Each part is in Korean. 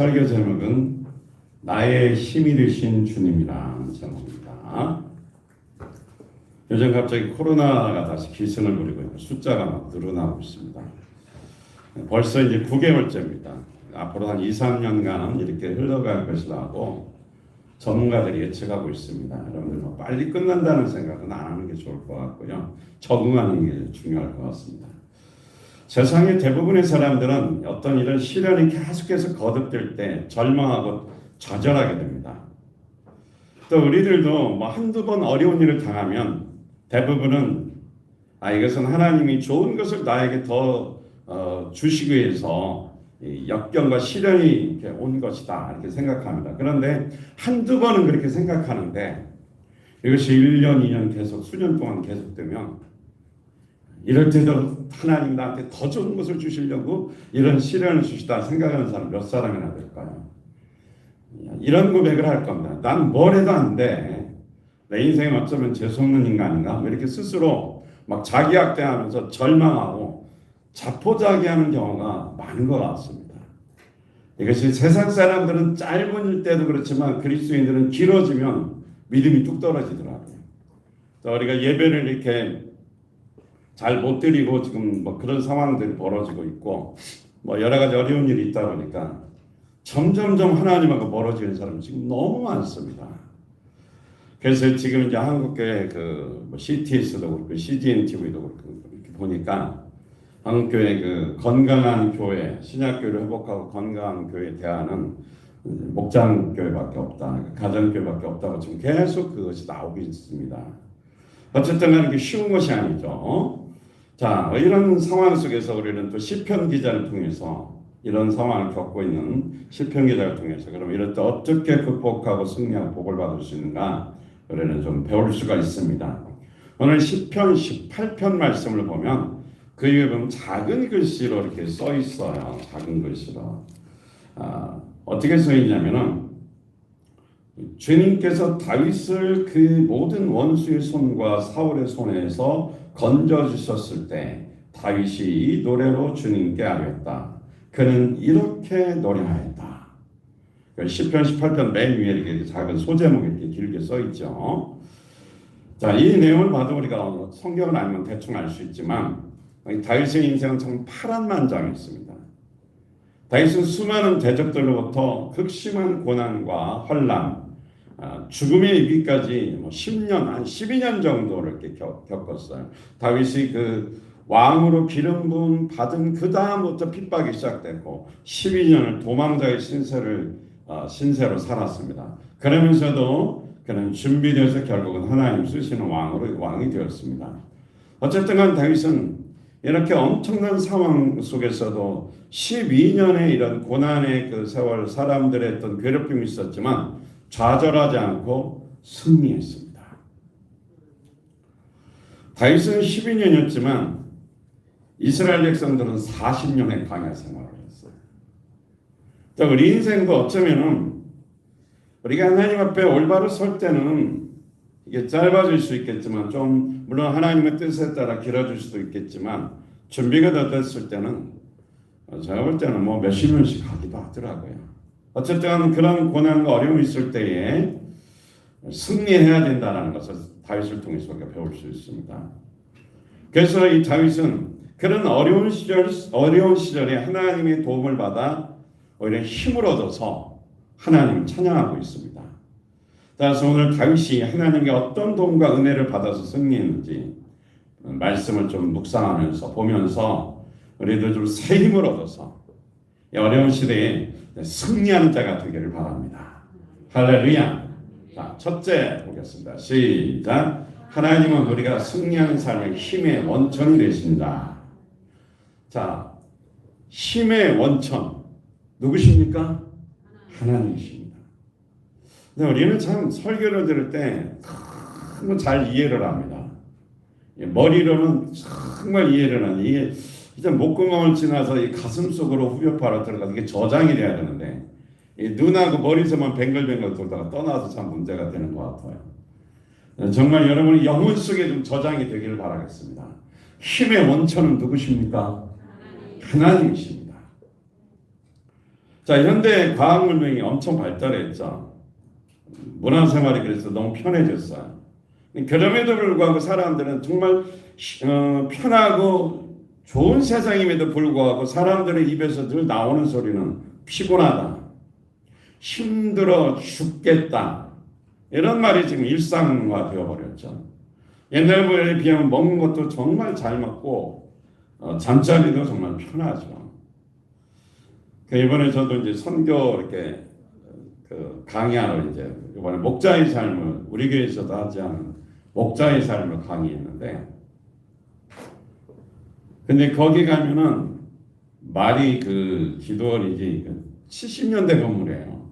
설교 제목은 나의 힘이 되신 주님이라는 제목입니다. 요즘 갑자기 코로나가 다시 기승을 부리고 있고 숫자가 막 늘어나고 있습니다. 벌써 이제 9개월째입니다. 앞으로 한 2, 3년간은 이렇게 흘러갈 것이라고 전문가들이 예측하고 있습니다. 여러분들 뭐 빨리 끝난다는 생각은 안 하는 게 좋을 것 같고요. 적응하는 게 중요할 것 같습니다. 세상의 대부분의 사람들은 어떤 이런 시련이 계속해서 거듭될 때 절망하고 좌절하게 됩니다. 또 우리들도 뭐 한두 번 어려운 일을 당하면 대부분은 이것은 하나님이 좋은 것을 나에게 더 주시기 위해서 역경과 시련이 이렇게 온 것이다 이렇게 생각합니다. 그런데 한두 번은 그렇게 생각하는데 이것이 1년, 2년 계속 수년 동안 계속되면 이럴 때도 하나님 나한테 더 좋은 것을 주시려고 이런 시련을 주시다 생각하는 사람 몇 사람이나 될까요? 이런 고백을 할 겁니다. 난 뭘 해도 안 돼. 내 인생은 어쩌면 재수없는 인간인가? 뭐 이렇게 스스로 막 자기학대하면서 절망하고 자포자기하는 경우가 많은 것 같습니다. 이것이 세상 사람들은 짧은 때도 그렇지만 그리스도인들은 길어지면 믿음이 뚝 떨어지더라고요. 우리가 예배를 이렇게 잘 못 드리고 지금 뭐 그런 상황들이 벌어지고 있고 뭐 여러 가지 어려운 일이 있다 보니까 점점점 하나님하고 멀어지는 사람이 지금 너무 많습니다. 그래서 지금 이제 한국교회 뭐 CTS도 그렇고 CGN TV도 그렇고 이렇게 보니까 한국교회 그 건강한 교회, 신약교회를 회복하고 건강한 교회 대안은 목장교회밖에 없다, 가정교회밖에 없다고 지금 계속 그것이 나오고 있습니다. 어쨌든 간에 쉬운 것이 아니죠. 자, 이런 상황 속에서 우리는 또 시편 기자를 통해서 이런 상황을 겪고 있는 시편 기자를 통해서 그럼 이럴 때 어떻게 극복하고 승리하고 복을 받을 수 있는가 우리는 좀 배울 수가 있습니다. 오늘 시편 18편 말씀을 보면 그 위에 보면 작은 글씨로 이렇게 써 있어요. 작은 글씨로. 어떻게 써 있냐면은 주님께서 다윗을 그 모든 원수의 손과 사울의 손에서 건져주셨을 때 다윗이 이 노래로 주님께 아뢰었다. 그는 이렇게 노래하였다. 시편 18편 맨 위에 이렇게 작은 소제목이 이렇게 길게 써 있죠. 자, 이 내용을 봐도 우리가 성경을 알면 대충 알 수 있지만 다윗의 인생은 참 파란만장했습니다. 다윗은 수많은 대적들로부터 극심한 고난과 환난, 죽음에 이르기까지 10년, 한 12년 정도를 이렇게 겪었어요. 다윗이 그 왕으로 기름 부음 받은 그 다음부터 핍박이 시작됐고 12년을 도망자의 신세로 살았습니다. 그러면서도 그는 준비되어서 결국은 하나님 쓰시는 왕이 되었습니다. 어쨌든 간 다윗은 이렇게 엄청난 상황 속에서도 12년의 이런 고난의 그 세월 사람들의 어떤 괴롭힘이 있었지만 좌절하지 않고 승리했습니다. 다윗은 12년이었지만 이스라엘 백성들은 40년의 광야 생활을 했어요. 또 우리 인생도 어쩌면은 우리가 하나님 앞에 올바로 설 때는 이게 짧아질 수 있겠지만 좀 물론 하나님의 뜻에 따라 길어질 수도 있겠지만 준비가 다 됐을 때는 제가 볼 때는 뭐 몇십 년씩 가기도 하더라고요. 어쨌든 그런 고난과 어려움이 있을 때에 승리해야 된다는 것을 다윗을 통해서 우리가 배울 수 있습니다. 그래서 이 다윗은 그런 어려운 시절에 하나님의 도움을 받아 오히려 힘을 얻어서 하나님을 찬양하고 있습니다. 따라서 오늘 다윗이 하나님께 어떤 도움과 은혜를 받아서 승리했는지 말씀을 좀 묵상하면서 보면서 우리도 좀 새 힘을 얻어서 이 어려운 시대에 승리하는 자가 되기를 바랍니다. 할렐루야. 자, 첫째 보겠습니다. 시작. 하나님은 우리가 승리하는 삶의 힘의 원천이 되신다. 자, 힘의 원천 누구십니까? 하나님이십니다. 근데 우리는 참 설교를 들을 때 너무 잘 이해를 합니다. 머리로는 정말 이해를 하는 이게 일단 목구멍을 지나서 이 가슴 속으로 후벼파로 들어가서 이게 저장이 돼야 되는데 이 눈하고 머리에서만 뱅글뱅글 돌다가 떠나서 참 문제가 되는 것 같아요. 정말 여러분의 영혼 속에 좀 저장이 되기를 바라겠습니다. 힘의 원천은 누구십니까? 하나님이십니다. 자, 현대 과학 문명이 엄청 발달했죠. 문화생활이 그래서 너무 편해졌어요. 그럼에도 불구하고 사람들은 정말 편하고 좋은 세상임에도 불구하고 사람들의 입에서 늘 나오는 소리는 피곤하다, 힘들어 죽겠다, 이런 말이 지금 일상화되어 버렸죠. 옛날에 비하면 먹는 것도 정말 잘 먹고 잠자리도 정말 편하죠. 이번에 저도 이제 선교 이렇게 강의하러 이제 이번에 목자의 삶을 우리 교회에서도 하지 않은 목자의 삶을 강의했는데, 근데 거기 가면은 말이 기도원이지 70년대 건물이에요.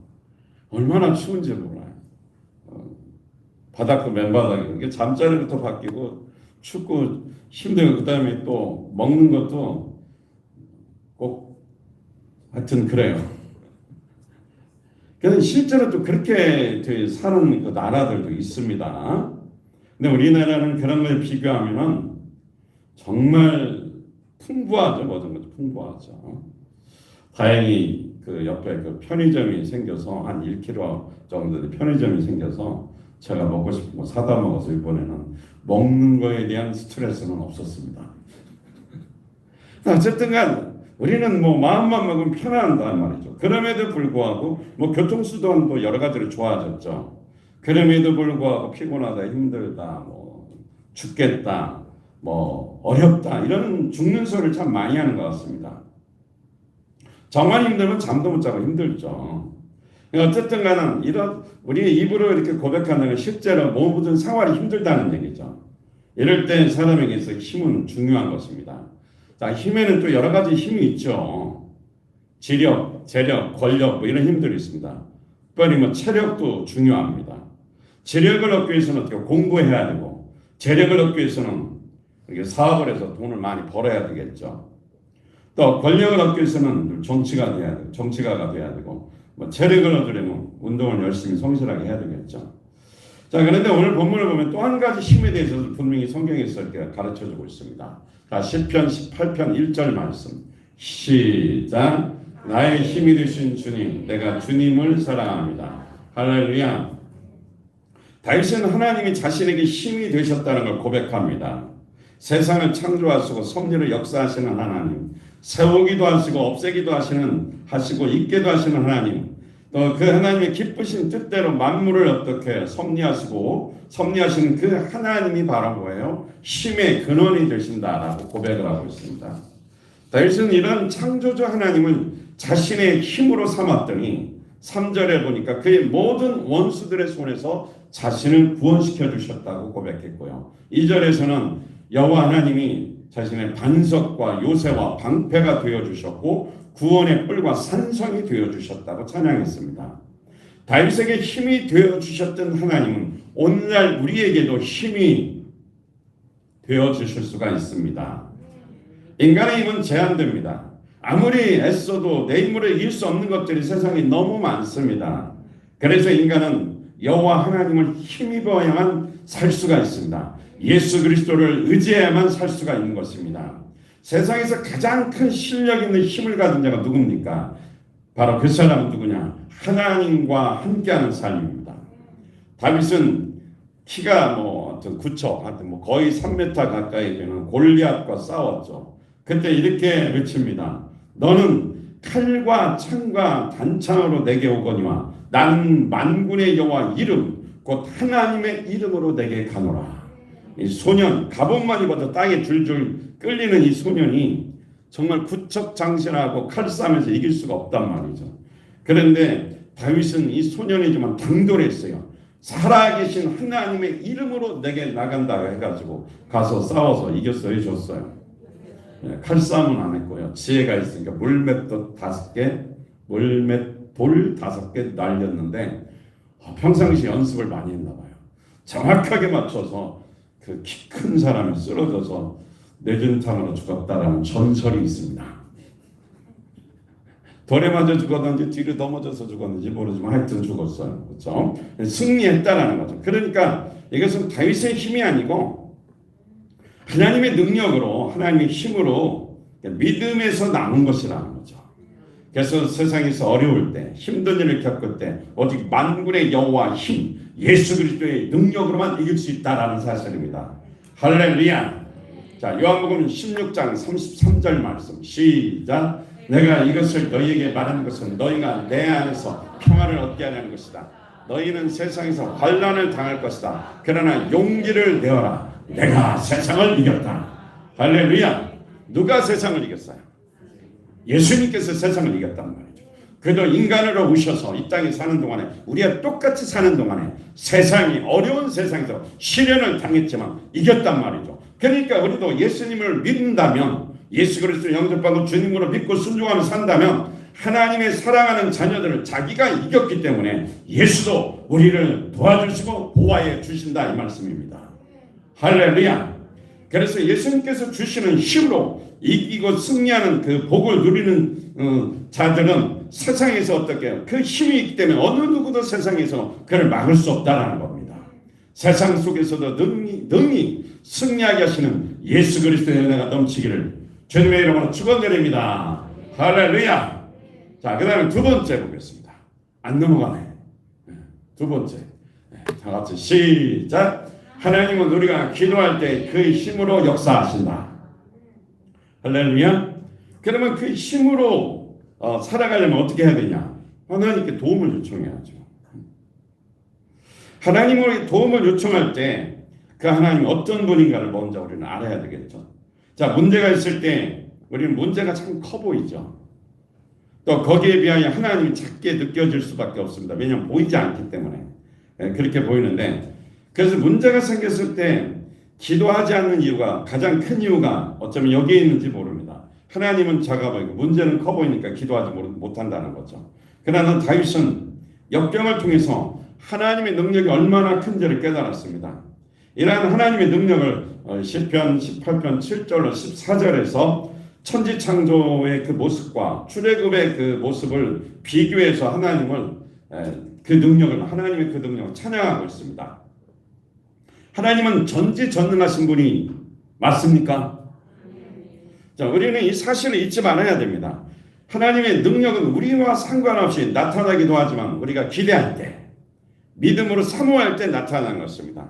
얼마나 추운지 몰라요. 바닥도 맨바닥이고 잠자리부터 바뀌고 춥고 힘들고 그다음에 또 먹는 것도 꼭 하여튼 그래요. 그래서 실제로 또 그렇게 사는 그 나라들도 있습니다. 근데 우리나라는 그런 걸 비교하면은 정말 풍부하죠. 모든 것도 풍부하죠. 다행히 그 옆에 그 편의점이 생겨서 한 1km 정도 편의점이 생겨서 제가 먹고 싶은 거 사다 먹어서 이번에는 먹는 거에 대한 스트레스는 없었습니다. 어쨌든 간 우리는 뭐 마음만 먹으면 편안하단 말이죠. 그럼에도 불구하고 뭐 교통수단도 여러 가지로 좋아졌죠. 그럼에도 불구하고 피곤하다, 힘들다, 뭐 죽겠다, 뭐 어렵다, 이런 죽는 소리를 참 많이 하는 것 같습니다. 정말 힘들면 잠도 못 자고 힘들죠. 어쨌든 간에 이런 우리 입으로 이렇게 고백하는 건 실제로 모든 생활이 힘들다는 얘기죠. 이럴 때 사람에게서 힘은 중요한 것입니다. 자, 힘에는 또 여러 가지 힘이 있죠. 지력, 재력, 권력, 뭐 이런 힘들이 있습니다. 특별히 뭐 체력도 중요합니다. 지력을 얻기 위해서는 어떻게 공부해야 되고, 재력을 얻기 위해서는 이렇게 사업을 해서 돈을 많이 벌어야 되겠죠. 또 권력을 얻기 위해서는 정치가가 돼야 되고, 뭐 체력을 얻으려면 운동을 열심히 성실하게 해야 되겠죠. 자, 그런데 오늘 본문을 보면 또 한 가지 힘에 대해서도 분명히 성경에서 이렇게 가르쳐주고 있습니다. 자, 시편 18편 1절 말씀 시작. 나의 힘이 되신 주님, 내가 주님을 사랑합니다. 할렐루야. 다윗은 하나님이 자신에게 힘이 되셨다는 걸 고백합니다. 세상을 창조하시고 섭리를 역사하시는 하나님, 세우기도 하시고 없애기도 하시고 있게도 하시는 하나님, 또 그 하나님의 기쁘신 뜻대로 만물을 어떻게 섭리하시는 그 하나님이 바로 뭐예요? 힘의 근원이 되신다라고 고백을 하고 있습니다. 다윗은 이런 창조주 하나님을 자신의 힘으로 삼았더니 3절에 보니까 그의 모든 원수들의 손에서 자신을 구원시켜 주셨다고 고백했고요. 2절에서는 여호와 하나님이 자신의 반석과 요새와 방패가 되어 주셨고 구원의 뿔과 산성이 되어 주셨다고 찬양했습니다. 다윗에게 힘이 되어 주셨던 하나님은 오늘날 우리에게도 힘이 되어 주실 수가 있습니다. 인간의 힘은 제한됩니다. 아무리 애써도 내 힘으로 이길 수 없는 것들이 세상에 너무 많습니다. 그래서 인간은 여호와 하나님을 힘입어야만 살 수가 있습니다. 예수 그리스도를 의지해야만 살 수가 있는 것입니다. 세상에서 가장 큰 실력 있는 힘을 가진 자가 누굽니까? 바로 그 사람은 누구냐? 하나님과 함께하는 삶입니다. 다윗은 키가 뭐 9초, 하여튼 뭐 거의 3m 가까이 되는 골리앗과 싸웠죠. 그때 이렇게 외칩니다. 너는 칼과 창과 단창으로 내게 오거니와 나는 만군의 여호와 이름 곧 하나님의 이름으로 내게 가노라. 이 소년, 갑옷만 입어도 땅에 줄줄 끌리는 이 소년이 정말 구척장신하고 칼싸움에서 이길 수가 없단 말이죠. 그런데 다윗은 이 소년이지만 당돌했어요. 살아계신 하나님의 이름으로 내게 나간다고 해가지고 가서 싸워서 이겼어요, 졌어요. 칼싸움은 안 했고요. 지혜가 있으니까 물맷돌 5개 날렸는데 평상시 연습을 많이 했나 봐요. 정확하게 맞춰서 그 키 큰 사람이 쓰러져서 뇌진탕으로 죽었다라는 전설이 있습니다. 돌에 맞아 죽었는지 뒤로 넘어져서 죽었는지 모르지만 하여튼 죽었어요. 그렇죠? 승리했다라는 거죠. 그러니까 이것은 다윗의 힘이 아니고 하나님의 능력으로, 하나님의 힘으로 믿음에서 나온 것이라는 거죠. 그래서 세상에서 어려울 때, 힘든 일을 겪을 때 오직 만군의 여호와 힘, 예수 그리스도의 능력으로만 이길 수 있다라는 사실입니다. 할렐루야. 자, 요한복음 16장 33절 말씀 시작. 내가 이것을 너희에게 말하는 것은 너희가 내 안에서 평화를 얻게 하려는 것이다. 너희는 세상에서 환난을 당할 것이다. 그러나 용기를 내어라. 내가 세상을 이겼다. 할렐루야. 누가 세상을 이겼어요? 예수님께서 세상을 이겼단 말이죠. 그도 인간으로 오셔서 이 땅에 사는 동안에 우리가 똑같이 사는 동안에 세상이 어려운 세상에서 시련을 당했지만 이겼단 말이죠. 그러니까 우리도 예수님을 믿는다면, 예수 그리스도를 영접하고 주님으로 믿고 순종하며 산다면 하나님의 사랑하는 자녀들을 자기가 이겼기 때문에 예수도 우리를 도와주시고 보호해 주신다 이 말씀입니다. 할렐루야. 그래서 예수님께서 주시는 힘으로 이기고 승리하는 그 복을 누리는 자들은 세상에서 어떻게 그 힘이 있기 때문에 어느 누구도 세상에서 그를 막을 수 없다는 겁니다. 세상 속에서도 능히 승리하게 하시는 예수 그리스도의 은혜가 넘치기를 주님의 이름으로 축원드립니다. 할렐루야. 자, 그 다음에 두 번째 보겠습니다. 안 넘어가네. 두 번째. 다 같이 시작. 하나님은 우리가 기도할 때 그 힘으로 역사하신다. 할렐루야. 그러면 그 힘으로 살아가려면 어떻게 해야 되냐? 하나님께 도움을 요청해야죠. 하나님의 도움을 요청할 때 그 하나님이 어떤 분인가를 먼저 우리는 알아야 되겠죠. 자, 문제가 있을 때 우리는 문제가 참 커 보이죠. 또 거기에 비하여 하나님이 작게 느껴질 수밖에 없습니다. 왜냐하면 보이지 않기 때문에 그렇게 보이는데, 그래서 문제가 생겼을 때 기도하지 않는 이유가, 가장 큰 이유가 어쩌면 여기에 있는지 모릅니다. 하나님은 작아 보이고 문제는 커 보이니까 기도하지 못한다는 거죠. 그러나 다윗은 역경을 통해서 하나님의 능력이 얼마나 큰지를 깨달았습니다. 이러한 하나님의 능력을 시편 18편 7절로 14절에서 천지창조의 그 모습과 출애굽의 그 모습을 비교해서 하나님의 그 능력을 찬양하고 있습니다. 하나님은 전지전능하신 분이 맞습니까? 자, 우리는 이 사실을 잊지 말아야 됩니다. 하나님의 능력은 우리와 상관없이 나타나기도 하지만 우리가 기대할 때, 믿음으로 사모할 때 나타나는 것입니다.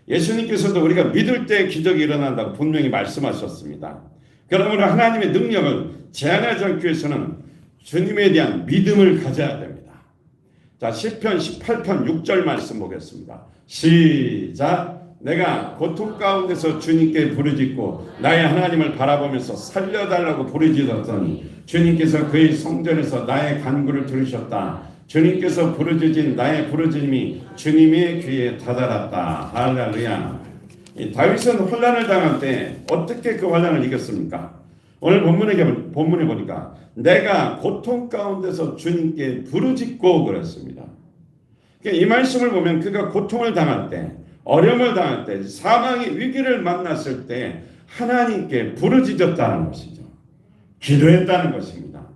예수님께서도 우리가 믿을 때 기적이 일어난다고 분명히 말씀하셨습니다. 그러므로 하나님의 능력을 제한하지 않기 위해서는 주님에 대한 믿음을 가져야 됩니다. 자, 시편 18편 6절 말씀 보겠습니다. 시작. 내가 고통 가운데서 주님께 부르짖고 나의 하나님을 바라보면서 살려달라고 부르짖었더니 주님께서 그의 성전에서 나의 간구를 들으셨다. 주님께서 부르짖은 나의 부르짖음이 주님의 귀에 다다랐다. 할렐루야. 다윗은 혼란을 당할 때 어떻게 그 혼란을 이겼습니까? 오늘 본문에 보니까 내가 고통 가운데서 주님께 부르짖고 그랬습니다. 이 말씀을 보면 그가 고통을 당할 때, 어려움을 당할 때, 사망의 위기를 만났을 때 하나님께 부르짖었다는 것이죠. 기도했다는 것입니다.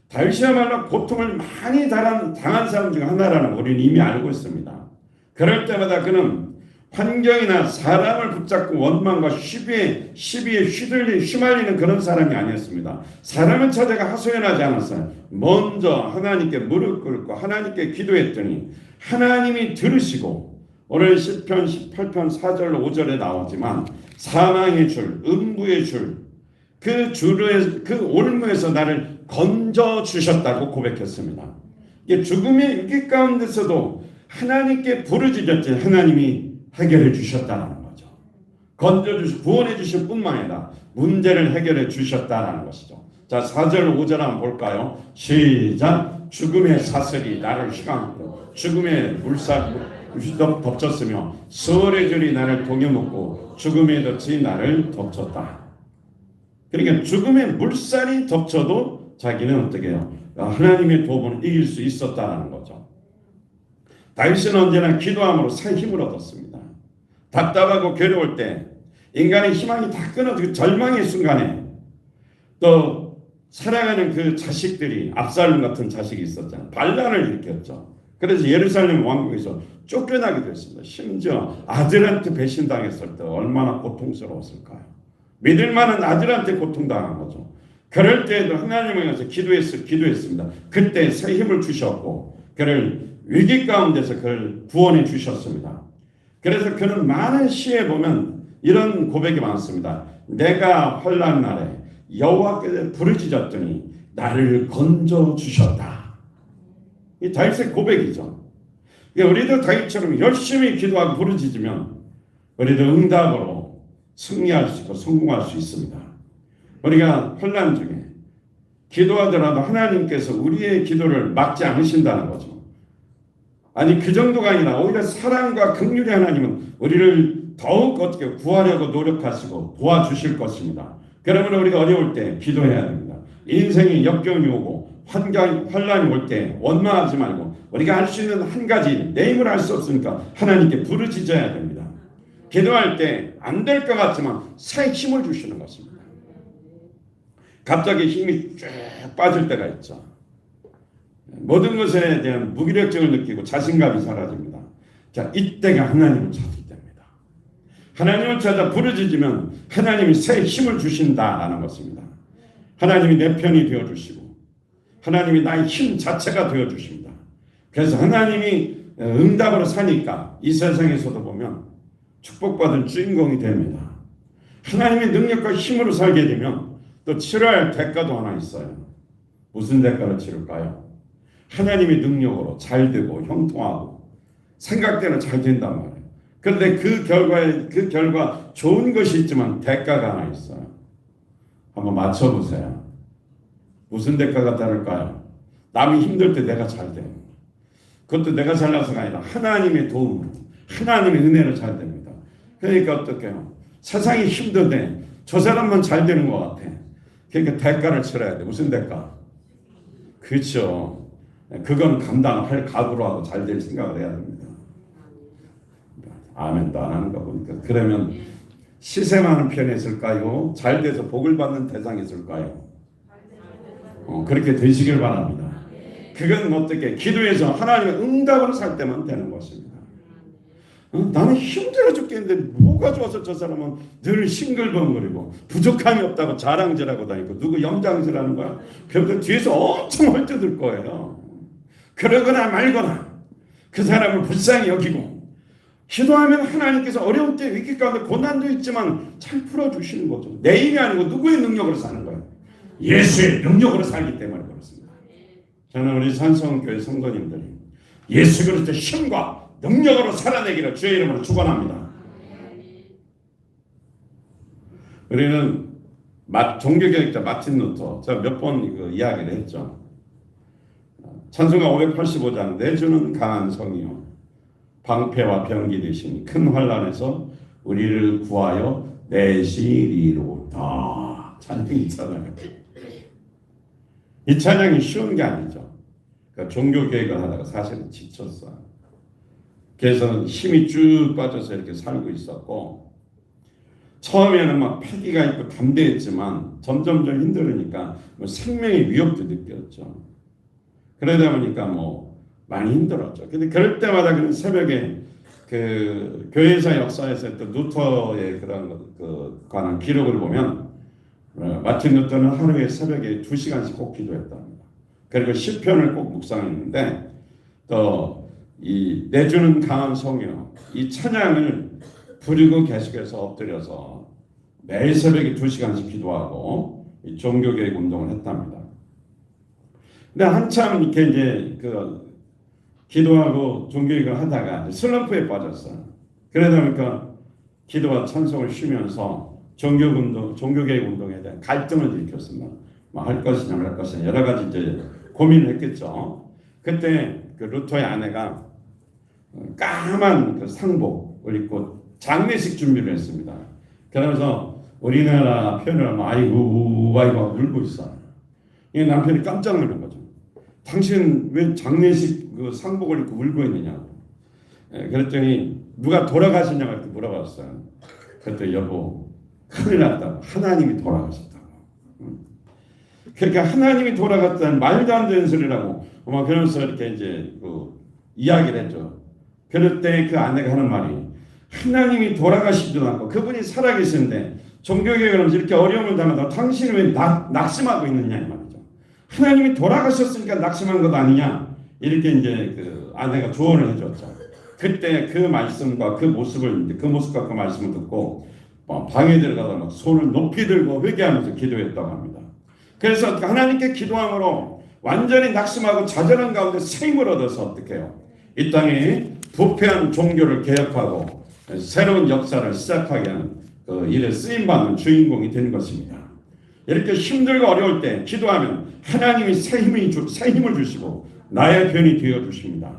다윗이야말로 고통을 많이 당한 사람 중 하나라는 우리는 이미 알고 있습니다. 그럴 때마다 그는 환경이나 사람을 붙잡고 원망과 시비에 휘말리는 그런 사람이 아니었습니다. 사람을 찾아가 하소연하지 않았어요. 먼저 하나님께 무릎 꿇고 하나님께 기도했더니 하나님이 들으시고, 오늘 시편 18편 4절 5절에 나오지만 사망의 줄, 음부의 줄, 그 올무에서 나를 건져 주셨다고 고백했습니다. 죽음의 위기 가운데서도 하나님께 부르짖었지 하나님이 해결해 주셨다는 거죠. 건져 주시 구원해 주실 뿐만 아니라 문제를 해결해 주셨다는 것이죠. 자, 4절 5절 한번 볼까요? 시작. 죽음의 사슬이 나를 휘감고 죽음의 물살이 덮쳤으며 수월의 줄이 나를 동여먹고 죽음의 덫이 나를 덮쳤다. 그러니까 죽음의 물살이 덮쳐도 자기는 어떻게 해요? 하나님의 도움을 이길 수 있었다는 거죠. 다윗은 언제나 기도함으로 새 힘을 얻었습니다. 답답하고 괴로울 때, 인간의 희망이 다 끊어지고 절망의 순간에, 또 사랑하는 그 자식들이, 압살롬 같은 자식이 있었잖아요. 반란을 일으켰죠. 그래서 예루살렘 왕국에서 쫓겨나기도 했습니다. 심지어 아들한테 배신당했을 때 얼마나 고통스러웠을까요? 믿을 만한 아들한테 고통당한 거죠. 그럴 때에도 하나님을 향해서 기도했습니다. 그때 새 힘을 주셨고 그를 위기 가운데서 그를 구원해 주셨습니다. 그래서 그는 많은 시에 보면 이런 고백이 많습니다. 내가 환난 날에 여호와께서 부르짖었더니 나를 건져 주셨다. 이 다윗의 고백이죠. 우리도 다윗처럼 열심히 기도하고 부르짖으면 우리도 응답으로 승리할 수 있고 성공할 수 있습니다. 우리가 환난 중에 기도하더라도 하나님께서 우리의 기도를 막지 않으신다는 거죠. 아니 그 정도가 아니라 오히려 사랑과 긍휼의 하나님은 우리를 더욱 어떻게 구하려고 노력하시고 도와주실 것입니다. 그러면 우리가 어려울 때 기도해야 됩니다. 인생의 역경이 오고 환란이 올 때 원망하지 말고 우리가 할 수 있는 한 가지 내 힘을 할 수 없으니까 하나님께 부르짖어야 됩니다. 기도할 때 안 될 것 같지만 새 힘을 주시는 것입니다. 갑자기 힘이 쭉 빠질 때가 있죠. 모든 것에 대한 무기력증을 느끼고 자신감이 사라집니다. 자, 이때가 하나님을 찾을 때입니다. 하나님을 찾아 부르짖으면 하나님이 새 힘을 주신다라는 것입니다. 하나님이 내 편이 되어주시고 하나님이 나의 힘 자체가 되어주십니다. 그래서 하나님이 응답으로 사니까 이 세상에서도 보면 축복받은 주인공이 됩니다. 하나님의 능력과 힘으로 살게 되면 또 치러야 할 대가도 하나 있어요. 무슨 대가를 치를까요? 하나님의 능력으로 잘 되고 형통하고 생각대로 잘 된단 말이에요. 그런데 그 결과 좋은 것이 있지만 대가가 하나 있어요. 한번 맞춰보세요. 무슨 대가가 따를까요? 남이 힘들 때 내가 잘 돼요. 그것도 내가 잘나서가 아니라 하나님의 도움으로 하나님의 은혜로 잘 됩니다. 그러니까 어떡해요? 세상이 힘든데 저 사람만 잘 되는 것 같아. 그러니까 대가를 치러야 돼. 무슨 대가? 그렇죠. 그건 감당할 각오로 하고 잘 될 생각을 해야 됩니다. 아멘도 안 하는 거 보니까. 그러면 시샘하는 편에 있을까요? 잘 돼서 복을 받는 대상에 있을까요? 그렇게 되시길 바랍니다. 그건 어떻게? 기도해서 하나님의 응답을 살 때만 되는 것입니다. 나는 힘들어 죽겠는데 뭐가 좋아서 저 사람은 늘 싱글벙거리고 부족함이 없다고 자랑질하고 다니고 누구 염장질하는 거야? 그래도 뒤에서 엄청 헐뜯을 거예요. 그러거나 말거나 그 사람을 불쌍히 여기고 기도하면 하나님께서 어려운 때 위기 가운데 고난도 있지만 잘 풀어주시는 거죠. 내 힘이 아니고 누구의 능력으로 사는 거예요? 예수의 능력으로 살기 때문에 그렇습니다. 저는 우리 산성교회 성도님들이 예수 그리스도의 힘과 능력으로 살아내기를 주의 이름으로 축원합니다. 우리는 종교개혁자 마틴 루터 제가 몇 번 이야기를 했죠. 찬송가 585장 내 주는 강한 성이요 방패와 병기 되시니 큰 환난에서 우리를 구하여 내시리로다. 찬양이 있잖아요. 이 찬양이 쉬운 게 아니죠. 그러니까 종교개혁을 하다가 사실은 지쳤어요. 그래서 힘이 쭉 빠져서 이렇게 살고 있었고 처음에는 막 패기가 있고 담대했지만 점점 힘들으니까 생명의 위협도 느꼈죠. 그러다 보니까 많이 힘들었죠. 근데 그럴 때마다 그런 새벽에 그 교회사 역사에서 또 루터의 그런 관한 기록을 보면 마틴 루터는 하루에 새벽에 2시간씩 꼭 기도했답니다. 그리고 시편을 꼭 묵상했는데 또 이 내주는 강한 성이요 이 찬양을 부르고 계속해서 엎드려서 매일 새벽에 2시간씩 기도하고 이 종교개혁 운동을 했답니다. 근데 한참 이렇게 이제 기도하고 종교개혁을 하다가 슬럼프에 빠졌어요. 그러다 보니까 기도와 찬송을 쉬면서 종교개혁 운동에 대한 갈등을 일으켰습니다. 할 것이냐 말 것이냐 여러 가지 이제 고민을 했겠죠. 그때 그 루터의 아내가 까만 상복을 입고 장례식 준비를 했습니다. 그러면서 우리나라 표현을 아이고 울고 있어. 이 남편이 깜짝 놀란 거죠. 당신 왜 장례식 상복을 입고 울고 있느냐고. 그랬더니 누가 돌아가셨냐고 이렇게 물어봤어요. 그랬더니 여보 큰일 났다고. 하나님이 돌아가셨다고. 그러니까 하나님이 돌아갔다는 말도 안 되는 소리라고. 그러면서 이렇게 이제 이야기를 했죠. 그럴 때 그 아내가 하는 말이 하나님이 돌아가시지도 않고 그분이 살아계시는데 종교개혁을 하면서 이렇게 어려움을 당하다 당신은 왜 낙심하고 있느냐 이 말이죠. 하나님이 돌아가셨으니까 낙심한 것 아니냐 이렇게 이제 그 아내가 조언을 해줬죠. 그때 그 말씀과 그 모습을 그 모습과 그 말씀을 듣고 방에 들어가서 막 손을 높이 들고 회개하면서 기도했다고 합니다. 그래서 하나님께 기도함으로 완전히 낙심하고 좌절한 가운데 새 힘을 얻어서 어떻게 해요? 이 땅에 부패한 종교를 개혁하고 새로운 역사를 시작하게 하는 그 일에 쓰임받는 주인공이 되는 것입니다. 이렇게 힘들고 어려울 때 기도하면 하나님이 새 힘을 주시고 나의 편이 되어주십니다.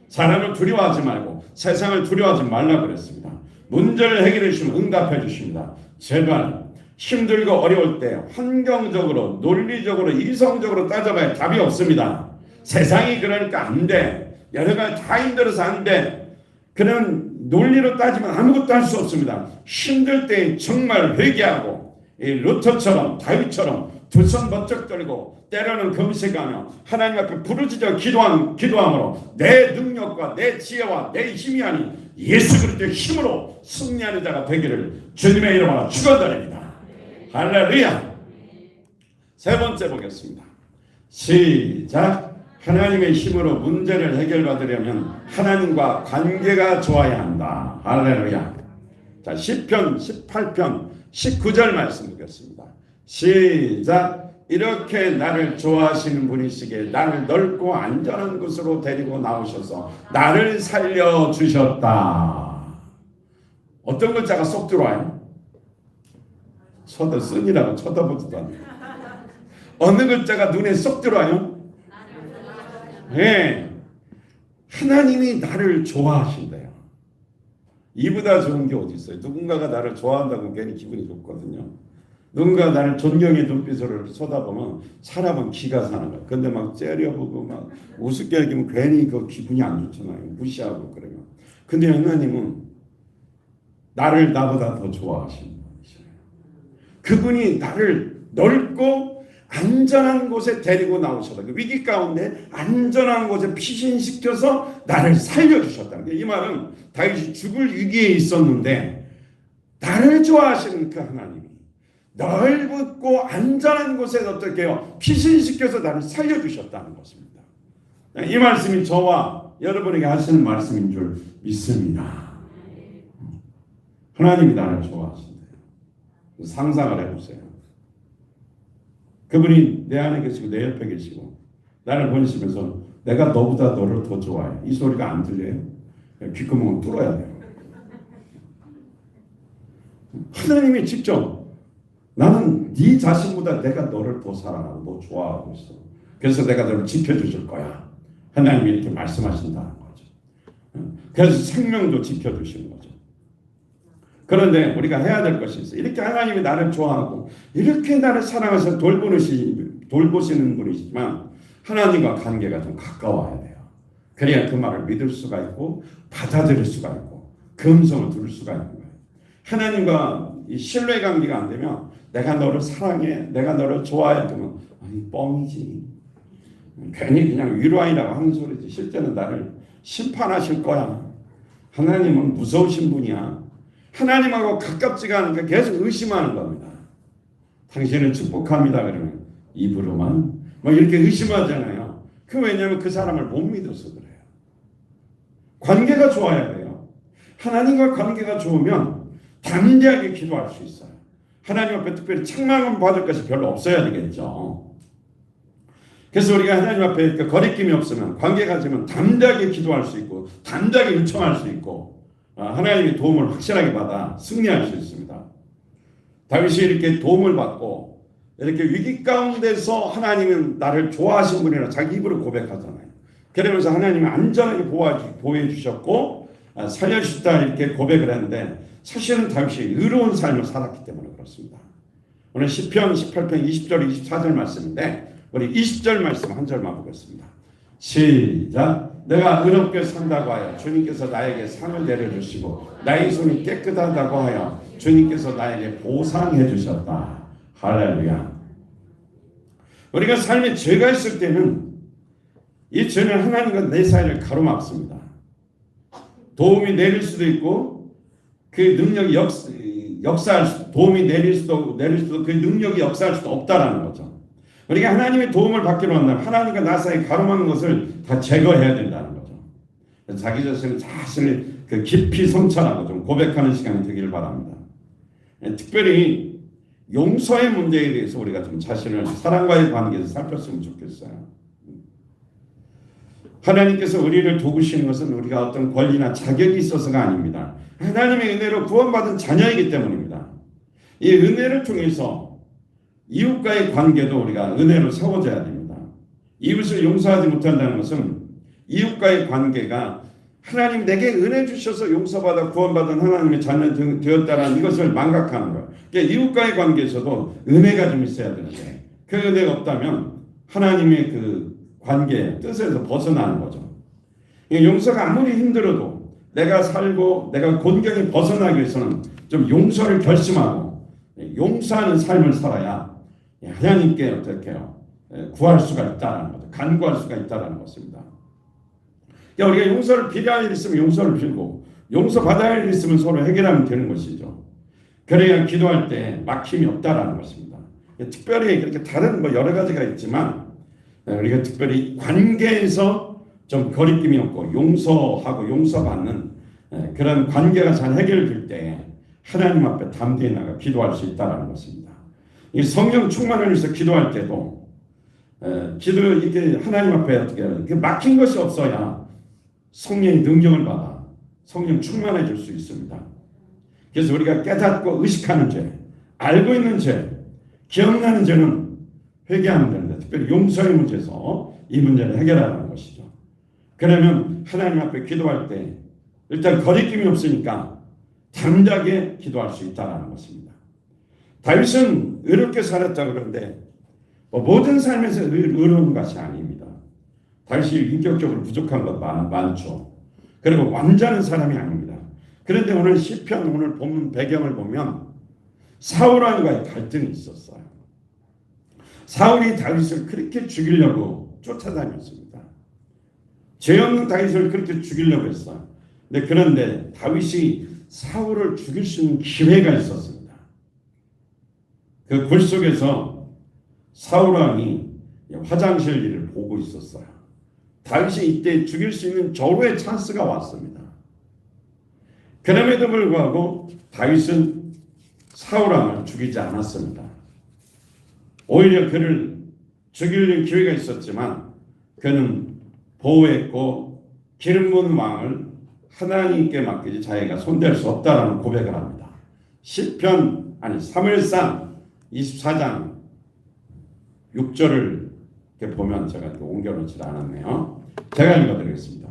사람을 두려워하지 말고 세상을 두려워하지 말라 그랬습니다. 문제를 해결해 주시면 응답해 주십니다. 제발 힘들고 어려울 때 환경적으로 논리적으로 이성적으로 따져봐야 답이 없습니다. 세상이 그러니까 안 돼. 여러 가지 다 힘들어서 안 돼. 그런 논리로 따지면 아무것도 할 수 없습니다. 힘들 때 정말 회개하고 이 루터처럼 다윗처럼 두 손 번쩍 들고 때로는 금식하며 하나님 앞에 부르짖어 기도함으로 내 능력과 내 지혜와 내 힘이 아닌 예수 그리스도의 힘으로 승리하는 자가 되기를 주님의 이름으로 축원드립니다. 할렐루야. 세 번째 보겠습니다. 시작. 하나님의 힘으로 문제를 해결받으려면 하나님과 관계가 좋아야 한다. 할렐루야. 자, 시편 18편 19절 말씀 보겠습니다. 시작. 이렇게 나를 좋아하시는 분이시기에 나를 넓고 안전한 곳으로 데리고 나오셔서 나를 살려주셨다. 어떤 글자가 쏙 들어와요? 쓴이라고 쳐다보지도 않아요. 어느 글자가 눈에 쏙 들어와요? 네. 하나님이 나를 좋아하신대요. 이보다 좋은 게 어디 있어요? 누군가가 나를 좋아한다고 괜히 기분이 좋거든요. 누군가 나를 존경의 눈빛으로 쳐다보면 사람은 기가 사는 거야. 근데 막 째려보고 막 우습게 여기면 괜히 그 기분이 안 좋잖아요. 무시하고 그러면. 근데 하나님은 나를 나보다 더 좋아하시는 분이셔요. 그분이 나를 넓고 안전한 곳에 데리고 나오셨다. 그 위기 가운데 안전한 곳에 피신시켜서 나를 살려주셨다. 이 말은 다윗이 죽을 위기에 있었는데 나를 좋아하시는 그 하나님이 넓고 안전한 곳에 어떻게 해요? 피신시켜서 나를 살려주셨다는 것입니다. 이 말씀이 저와 여러분에게 하시는 말씀인 줄 믿습니다. 하나님이 나를 좋아하신대요. 상상을 해보세요. 그분이 내 안에 계시고 내 옆에 계시고 나를 보내시면서 내가 너보다 너를 더 좋아해. 이 소리가 안 들려요? 귓구멍을 뚫어야 돼요. 하나님이 직접 나는 네 자신보다 내가 너를 더 사랑하고 너 좋아하고 있어. 그래서 내가 너를 지켜주실 거야. 하나님이 이렇게 말씀하신다는 거죠. 그래서 생명도 지켜주시는 거죠. 그런데 우리가 해야 될 것이 있어요. 이렇게 하나님이 나를 좋아하고 이렇게 나를 사랑해서 돌보시는 분이지만 하나님과 관계가 좀 가까워야 돼요. 그래야 그 말을 믿을 수가 있고 받아들일 수가 있고 그 음성을 들을 수가 있는 거예요. 하나님과 이 신뢰 관계가 안 되면 내가 너를 사랑해, 내가 너를 좋아해 그러면 아니 뻥이지. 괜히 그냥 위로하이라고 하는 소리지. 실제는 나를 심판하실 거야. 하나님은 무서우신 분이야. 하나님하고 가깝지가 않으니까 계속 의심하는 겁니다. 당신은 축복합니다. 그러면 입으로만 뭐 이렇게 의심하잖아요. 그 왜냐하면 그 사람을 못 믿어서 그래요. 관계가 좋아야 돼요. 하나님과 관계가 좋으면 담대하게 기도할 수 있어요. 하나님 앞에 특별히 책망을 받을 것이 별로 없어야 되겠죠. 그래서 우리가 하나님 앞에 거리낌이 없으면 관계가 있으면 담대하게 기도할 수 있고 담대하게 요청할 수 있고 하나님의 도움을 확실하게 받아 승리할 수 있습니다. 다윗이 이렇게 도움을 받고 이렇게 위기 가운데서 하나님은 나를 좋아하신 분이라 자기 입으로 고백하잖아요. 그러면서 하나님이 안전하게 보호해 주셨고 살려주셨다 이렇게 고백을 했는데 사실은 다윗이 의로운 삶을 살았기 때문에 그렇습니다. 오늘 시편 18편 20절 24절 말씀인데 우리 20절 말씀 한 절만 보겠습니다. 시작. 내가 의롭게 산다고 하여 주님께서 나에게 상을 내려주시고 나의 손이 깨끗하다고 하여 주님께서 나에게 보상해 주셨다. 할렐루야. 우리가 삶에 죄가 있을 때는 이 죄는 하나님과 내 사이를 가로막습니다. 도움이 내릴 수도 있고 그 능력이 역사할 수, 도움이 내릴 수도 그 능력이 역사할 수도 없다라는 거죠. 우리가 하나님의 도움을 받기로 한다면 하나님과 나 사이 가로막는 것을 다 제거해야 된다는 거죠. 자기 자신을 그 깊이 성찰하고 좀 고백하는 시간이 되기를 바랍니다. 특별히 용서의 문제에 대해서 우리가 좀 자신을 사랑과의 관계에서 살폈으면 좋겠어요. 하나님께서 우리를 도우시는 것은 우리가 어떤 권리나 자격이 있어서가 아닙니다. 하나님의 은혜로 구원받은 자녀이기 때문입니다. 이 은혜를 통해서 이웃과의 관계도 우리가 은혜로 세워져야 됩니다. 이웃을 용서하지 못한다는 것은 이웃과의 관계가 하나님 내게 은혜 주셔서 용서받아 구원받은 하나님의 자녀 되었다는 이것을 망각하는 거예요. 그러니까 이웃과의 관계에서도 은혜가 좀 있어야 되는데 그 은혜가 없다면 하나님의 그 관계의 뜻에서 벗어나는 거죠. 용서가 아무리 힘들어도 내가 살고 내가 곤경에 벗어나기 위해서는 좀 용서를 결심하고 용서하는 삶을 살아야 하나님께 어떻게 해요? 구할 수가 있다는 거죠. 간구할 수가 있다는 것입니다. 그러니까 우리가 용서를 빌어야 할 일 있으면 용서를 빌고 용서받아야 할 일 있으면 서로 해결하면 되는 것이죠. 그래야 기도할 때 막힘이 없다라는 것입니다. 특별히 그렇게 다른 여러 가지가 있지만 우리가 특별히 관계에서 좀 거리낌이 없고 용서하고 용서받는 그런 관계가 잘 해결될 때 하나님 앞에 담대히 나가 기도할 수 있다는 것입니다. 이 성령 충만을 위해서 기도할 때도 이렇게 하나님 앞에 어떻게 막힌 것이 없어야 성령의 능력을 받아 성령 충만해질 수 있습니다. 그래서 우리가 깨닫고 의식하는 죄, 알고 있는 죄, 기억나는 죄는 회개하면 되는데 특별히 용서의 문제에서 이 문제를 해결하는 것이죠. 그러면 하나님 앞에 기도할 때 일단 거리낌이 없으니까 담대하게 기도할 수 있다는 것입니다. 다윗은 의롭게 살았다고 그러는데 모든 삶에서 의로운 것이 아닙니다. 다윗이 인격적으로 부족한 것 많죠. 그리고 완전한 사람이 아닙니다. 그런데 오늘 시편 오늘 본문 배경을 보면 사울과의 갈등이 있었어요. 사울이 다윗을 그렇게 죽이려고 쫓아다녔습니다. 죄 없는 다윗을 그렇게 죽이려고 했어요. 그런데 다윗이 사울을 죽일 수 있는 기회가 있었습니다. 그 굴 속에서 사울 왕이 화장실 일을 보고 있었어요. 다윗이 이때 죽일 수 있는 절호의 찬스가 왔습니다. 그럼에도 불구하고 다윗은 사울 왕을 죽이지 않았습니다. 오히려 그를 죽이려는 기회가 있었지만 그는 보호했고 기름 부은 왕을 하나님께 맡기지 자기가 손댈 수 없다라는 고백을 합니다. 사무엘상 24장 6절을 이렇게 보면 제가 옮겨놓지 않았네요. 제가 읽어드리겠습니다.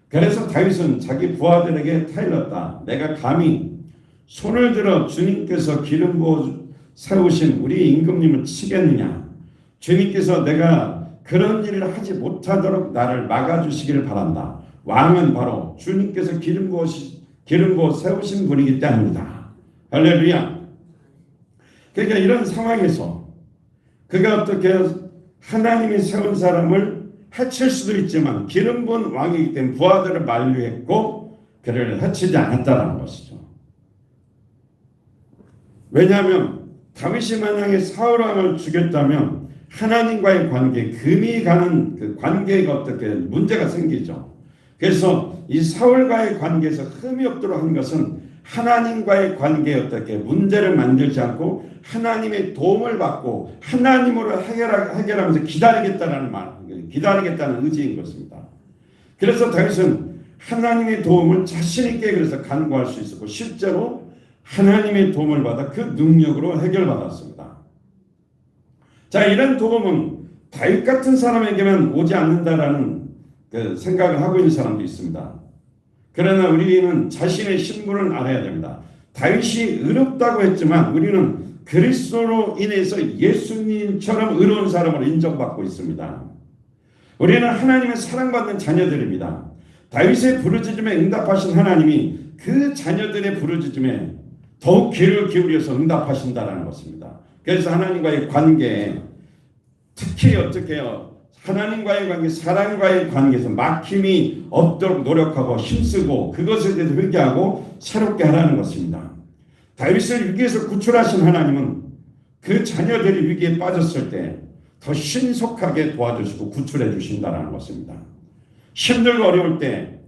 그래서 다윗은 자기 부하들에게 타일렀다. 내가 감히 손을 들어 주님께서 기름 부어 세우신 우리 임금님을 치겠느냐. 주님께서 내가 그런 일을 하지 못하도록 나를 막아주시기를 바란다. 왕은 바로 주님께서 기름 부어 세우신 분이기 때문이다. 할렐루야. 그러니까 이런 상황에서 그가 어떻게 하나님이 세운 사람을 해칠 수도 있지만 기름 부은 왕이기 때문에 부하들을 만류했고 그를 해치지 않았다는 것이죠. 왜냐하면 다윗이 만약에 사울 왕을 죽였다면 하나님과의 관계, 금이 가는 그 관계가 어떻게 문제가 생기죠. 그래서 이 사울과의 관계에서 흠이 없도록 한 것은 하나님과의 관계에 어떻게 문제를 만들지 않고 하나님의 도움을 받고 하나님으로 해결하면서 기다리겠다는 의지인 것입니다. 그래서 다윗은 하나님의 도움을 자신 있게 그래서 간구할 수 있었고 실제로 하나님의 도움을 받아 그 능력으로 해결받았습니다. 자, 이런 도움은 다윗 같은 사람에게만 오지 않는다라는 그 생각을 하고 있는 사람도 있습니다. 그러나 우리는 자신의 신분을 알아야 됩니다. 다윗이 의롭다고 했지만 우리는 그리스도로 인해서 예수님처럼 의로운 사람으로 인정받고 있습니다. 우리는 하나님의 사랑받는 자녀들입니다. 다윗의 부르짖음에 응답하신 하나님이 그 자녀들의 부르짖음에 더욱 귀를 기울여서 응답하신다는 것입니다. 그래서 하나님과의 관계에 특히 어떻게 해요? 하나님과의 관계, 사랑과의 관계에서 막힘이 없도록 노력하고 힘쓰고 그것에 대해서 회개하고 새롭게 하라는 것입니다. 다윗을 위기에서 구출하신 하나님은 그 자녀들이 위기에 빠졌을 때 더 신속하게 도와주시고 구출해 주신다는 것입니다. 힘들고 어려울 때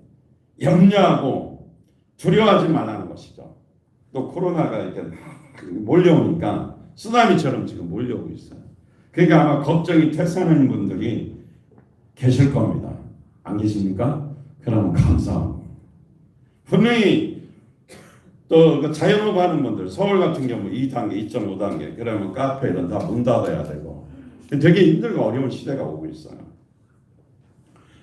염려하고 두려워하지 말라는 것이죠. 또 코로나가 이렇게 몰려오니까 쓰나미처럼 지금 몰려오고 있어요. 그러니까 아마 걱정이 퇴사하는 분들이 계실 겁니다. 안 계십니까? 그러면 감사하고. 분명히 또 자영업 하는 분들, 서울 같은 경우 2단계, 2.5단계, 그러면 카페 이런 다 문 닫아야 되고 되게 힘들고 어려운 시대가 오고 있어요.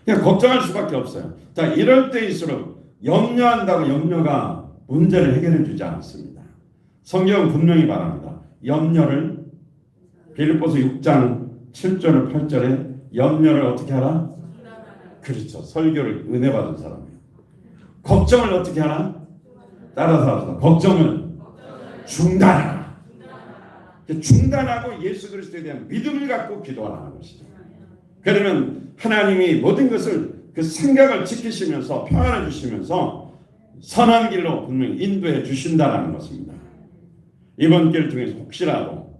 그냥 걱정할 수밖에 없어요. 자, 이럴 때일수록 염려한다고 염려가 문제를 해결해 주지 않습니다. 성경은 분명히 말합니다. 염려를 빌립보서 6장 7절 8절에 염려를 어떻게 하라? 그렇죠. 설교를 은혜 받은 사람이에요. 걱정을 어떻게 하라? 따라서 합시다. 걱정을 중단하라. 중단하고 예수 그리스도에 대한 믿음을 갖고 기도하라는 것이죠. 그러면 하나님이 모든 것을 그 생각을 지키시면서 평안을 주시면서 선한 길로 분명히 인도해 주신다는 것입니다. 이번 길 중에서 혹시라도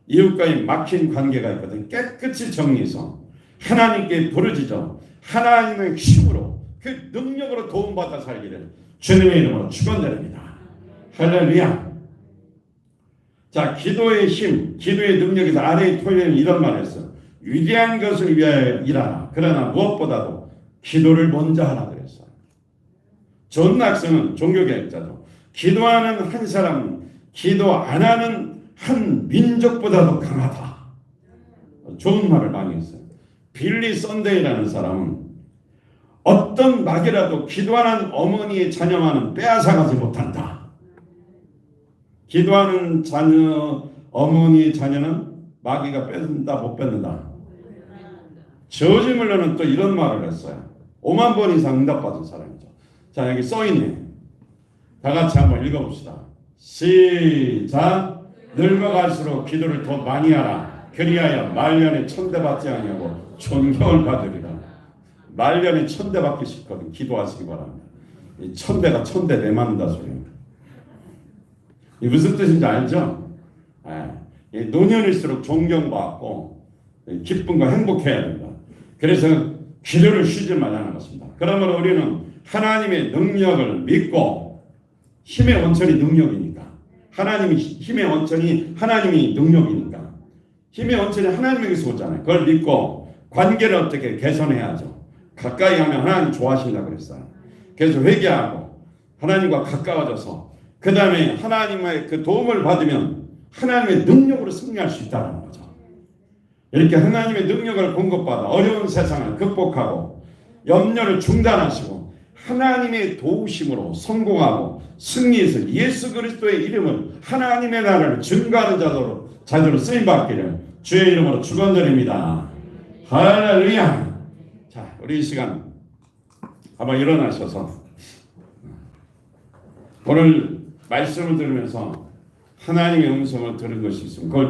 이웃과의 막힌 관계가 있거든 깨끗이 정리해서 하나님께 부르짖어 하나님의 힘으로 그 능력으로 도움받아 살기를 주님의 이름으로 축원드립니다. 할렐루야. 자, 기도의 힘, 기도의 능력에서 아래의 토요일은 이런 말을 했어요. 위대한 것을 위하여 일하라. 그러나 무엇보다도 기도를 먼저 하라 그랬어요. 존 낙스는 종교개혁자죠. 기도하는 한 사람은 기도 안 하는 한 민족보다도 강하다. 좋은 말을 많이 했어요. 빌리 썬데이라는 사람은 어떤 마귀라도 기도하는 어머니의 자녀만은 빼앗아가지 못한다. 기도하는 자녀, 어머니의 자녀는 마귀가 뺏는다, 못 뺏는다. 저지 물러는 또 이런 말을 했어요. 5만 번 이상 응답받은 사람이죠. 자, 여기 써있네. 다 같이 한번 읽어봅시다. 시작. 늙어갈수록 기도를 더 많이 하라. 그리하여 말년에 천대받지 아니하고 존경을 받으리라. 말년에 천대받기 싫거든. 기도하시기 바랍니다. 이 천대가 천대 내맞는다 소리입니다. 이 무슨 뜻인지 알죠? 노년일수록 존경받고 기쁨과 행복해야 됩니다. 그래서 기도를 쉬지 말라는 것입니다. 그러므로 우리는 하나님의 능력을 믿고 힘의 원천이 능력이니까 하나님이 힘의 원천이 하나님이 능력이니까 힘의 원천이 하나님에게서 오잖아요. 그걸 믿고 관계를 어떻게 개선해야죠. 가까이 하면 하나님 좋아하신다고 그랬어요. 그래서 회개하고 하나님과 가까워져서 그 다음에 하나님의 그 도움을 받으면 하나님의 능력으로 승리할 수 있다는 거죠. 이렇게 하나님의 능력을 공급받아 어려운 세상을 극복하고 염려를 중단하시고 하나님의 도우심으로 성공하고 승리해서 예수 그리스도의 이름을 하나님의 나라를 증거하는 자들로 쓰임받기를 주의 이름으로 축원드립니다. 할렐루야. 자, 우리 이 시간 한번 일어나셔서 오늘 말씀을 들으면서 하나님의 음성을 들은 것이 있으면 그걸